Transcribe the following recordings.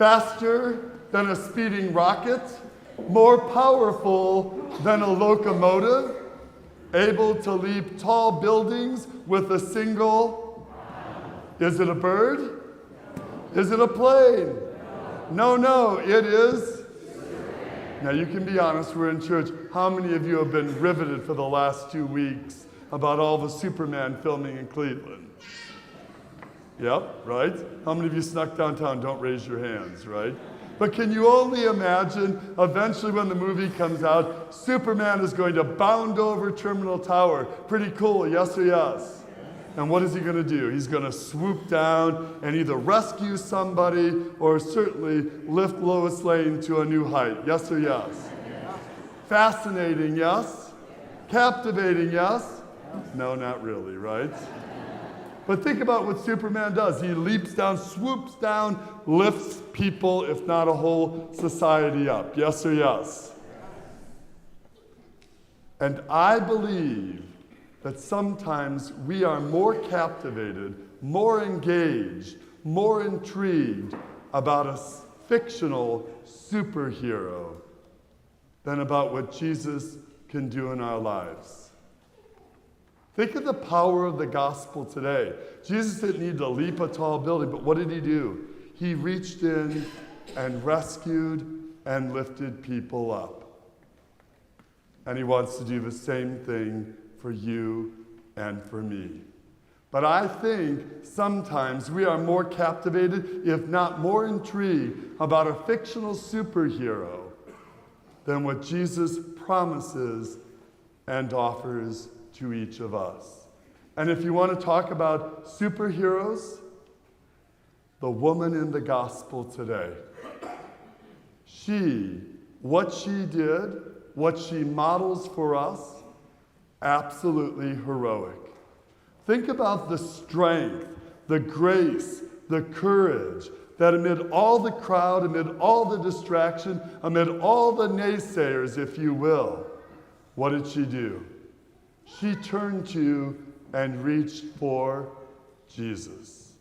faster than a speeding rocket, more powerful than a locomotive, able to leap tall buildings with a single. Is it a bird? Is it a plane? No, it is. Now you can be honest, we're in church. How many of you have been riveted for the last 2 weeks about all the Superman filming in Cleveland? Yep, right? How many of you snuck downtown? Don't raise your hands, right? But can you only imagine, eventually when the movie comes out, Superman is going to bound over Terminal Tower. Pretty cool, yes or yes? And what is he going to do? He's going to swoop down and either rescue somebody or certainly lift Lois Lane to a new height. Yes or yes? Fascinating, yes? Captivating, yes? No, not really, right? But think about what Superman does. He leaps down, swoops down, lifts people, if not a whole society up. Yes or yes? And I believe that sometimes we are more captivated, more engaged, more intrigued about a fictional superhero than about what Jesus can do in our lives. Think of the power of the gospel today. Jesus didn't need to leap a tall building, but what did he do? He reached in and rescued and lifted people up. And he wants to do the same thing for you and for me. But I think sometimes we are more captivated, if not more intrigued, about a fictional superhero than what Jesus promises and offers to each of us. And if you want to talk about superheroes, the woman in the gospel today, what she did, what she models for us, absolutely heroic. Think about the strength, the grace, the courage that amid all the crowd, amid all the distraction, amid all the naysayers, if you will, what did she do? She turned to and reached for Jesus.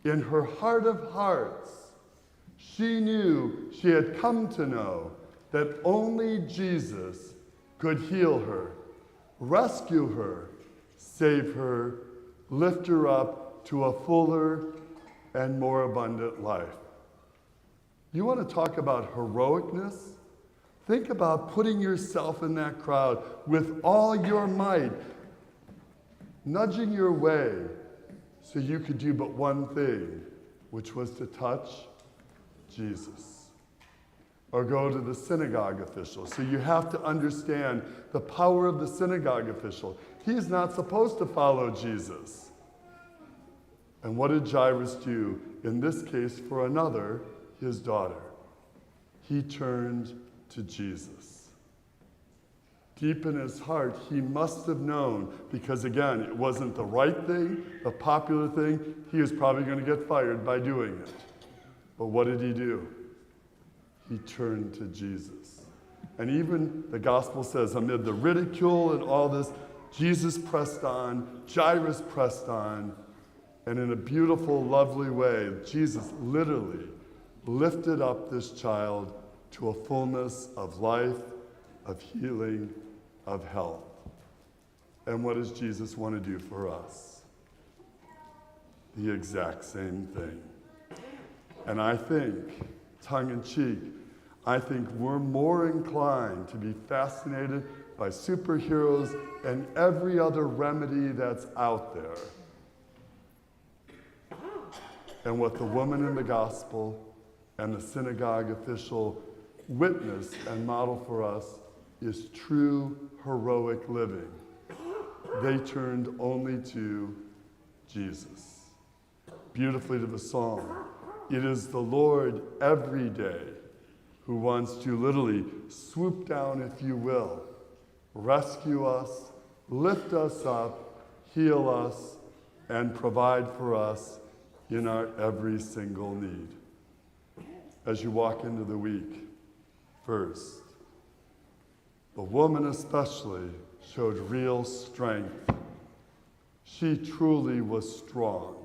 In her heart of hearts, she knew, she had come to know, that only Jesus could heal her, rescue her, save her, lift her up to a fuller and more abundant life. You want to talk about heroicness? Think about putting yourself in that crowd with all your might, nudging your way so you could do but one thing, which was to touch Jesus. Or go to the synagogue official. So you have to understand the power of the synagogue official. He's not supposed to follow Jesus. And what did Jairus do? In this case, for another, his daughter. He turned to Jesus. Deep in his heart, he must have known, because again, it wasn't the right thing, the popular thing. He was probably going to get fired by doing it. But what did he do? He turned to Jesus. And even the gospel says, amid the ridicule and all this, Jesus pressed on, Jairus pressed on, and in a beautiful, lovely way, Jesus literally lifted up this child to a fullness of life, of healing, of health. And what does Jesus want to do for us? The exact same thing. And I think, tongue-in-cheek, I think we're more inclined to be fascinated by superheroes and every other remedy that's out there. And what the woman in the gospel and the synagogue official witness and model for us is true heroic living. They turned only to Jesus. Beautifully to the song, it is the Lord every day who wants to literally swoop down, if you will, rescue us, lift us up, heal us, and provide for us in our every single need. As you walk into the week, first, the woman especially showed real strength. She truly was strong.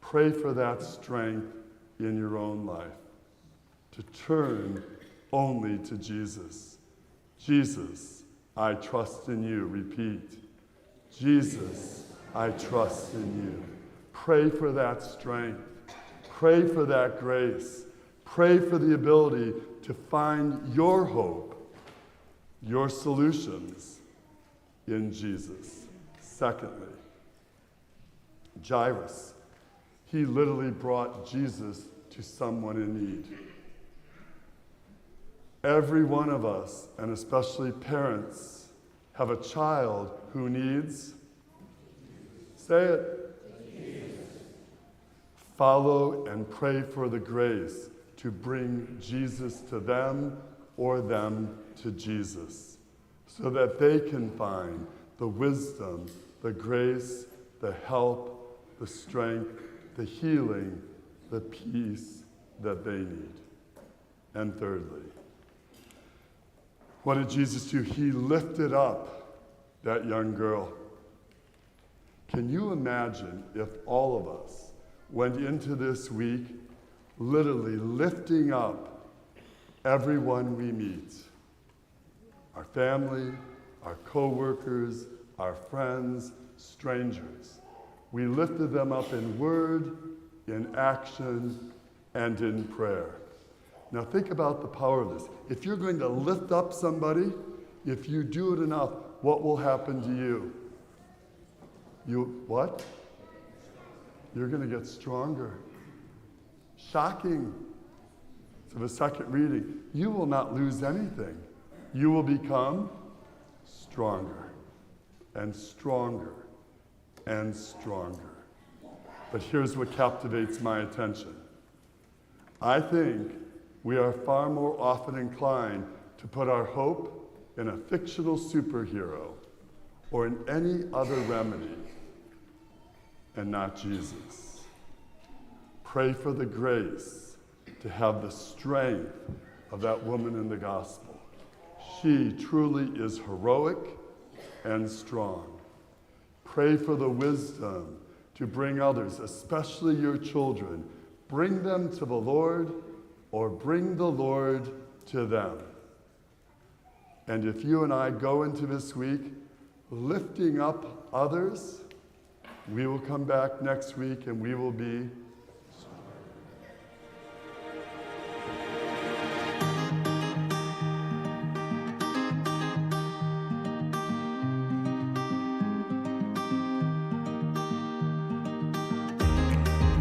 Pray for that strength in your own life, to turn only to Jesus. Jesus, I trust in you. Repeat. Jesus, I trust in you. Pray for that strength. Pray for that grace. Pray for the ability to find your hope, your solutions in Jesus. Secondly, Jairus. He literally brought Jesus to someone in need. Every one of us, and especially parents, have a child who needs, say it, Jesus. Follow and pray for the grace to bring Jesus to them or them to Jesus, so that they can find the wisdom, the grace, the help, the strength, the healing, the peace that they need. And thirdly, what did Jesus do? He lifted up that young girl. Can you imagine if all of us went into this week literally lifting up everyone we meet? Our family, our co-workers, our friends, strangers. We lifted them up in word, in action, and in prayer. Now think about the power of this. If you're going to lift up somebody, if you do it enough, what will happen to you? What? You're going to get stronger. Shocking. So the second reading, you will not lose anything. You will become stronger and stronger and stronger. But here's what captivates my attention. I think we are far more often inclined to put our hope in a fictional superhero or in any other remedy and not Jesus. Pray for the grace to have the strength of that woman in the gospel. She truly is heroic and strong. Pray for the wisdom to bring others, especially your children, bring them to the Lord or bring the Lord to them. And if you and I go into this week lifting up others, we will come back next week and we will be